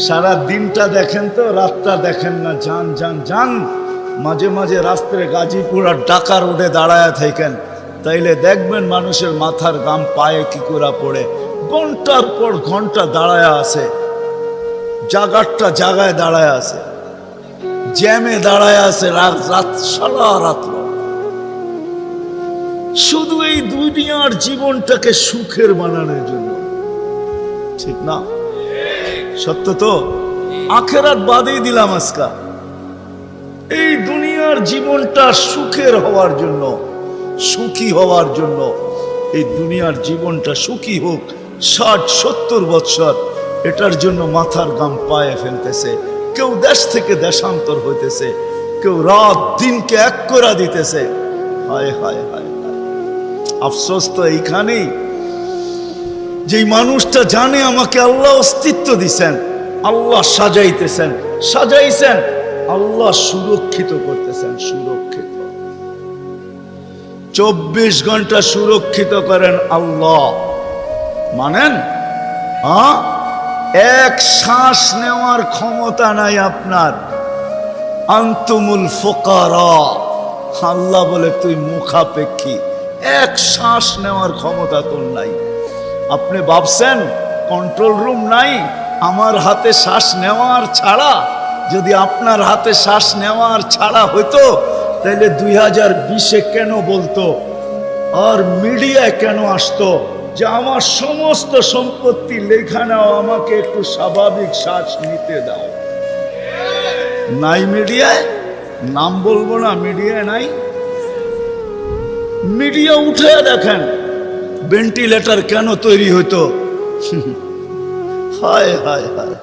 সারা দিনটা দেখেন তো, রাতটা দেখেন না। যান যান যান, মাঝে মাঝে রাস্তায় গাজীপুর আর ঢাকা রোডে দাঁড়ায় থাকেন, তাইলে দেখবেন মানুষের মাথার গাম পায়ে কি করে পড়ে। ঘন্টার পর ঘন্টা দাঁড়ায় আছে, জাগারটা জাগায় দাঁড়ায় আছে, জ্যামে দাঁড়ায় আছে, রাত সারা রাত। শুধু এই দুনিয়ার জীবনটাকে সুখের বানানোর জন্য, ঠিক না? সত্য তো? আখেরাত বাদেই দিলাম আজকা, এই দুনিয়ার জীবনটা সুখের হওয়ার জন্য, সুখী হওয়ার জন্য। এই দুনিয়ার জীবনটা সুখী হোক 60-70 বৎসর, এটার জন্য মাথার গাম পায়ে ফেলতেছে। কেউ দেশ থেকে দেশান্তর হইতেছে, কেউ রাত দিনকে এক করে দিতেছে। হায় হায় হায় হায়, আফসোস তো এইখানেই, যেই মানুষটা জানে আমাকে আল্লাহ অস্তিত্ব দিছেন, আল্লাহ সাজাইতেছেন, সাজাইছেন, আল্লাহ সুরক্ষিত করতেছেন, সুরক্ষিত 24 ঘন্টা সুরক্ষিত করেন আল্লাহ। মানেন? হ্যাঁ, এক শ্বাস নেওয়ার ক্ষমতা নাই আপনার। আনতুমুল ফুকারা, আল্লাহ বলে তুই মুখাপেক্ষী, এক শ্বাস নেওয়ার ক্ষমতা তোর নাই। আপনি ভাবছেন কন্ট্রোল রুম নাই? আমার হাতে শ্বাস নেওয়ার ছাড়া, যদি আপনার হাতে শ্বাস নেওয়ার ছাড়া হইতো, তাহলে 2020-এ কেন বলতো, আর মিডিয়ায় কেন আসতো যে আমার সমস্ত সম্পত্তি লেখা নাও, আমাকে একটু স্বাভাবিক শ্বাস নিতে দাও? নাই মিডিয়ায়, নাম বলবো না, মিডিয়ায় নাই। মিডিয়া উঠে দেখেন ভেন্টিলেটর কেন তৈরি হতো। হায় হায় হায়।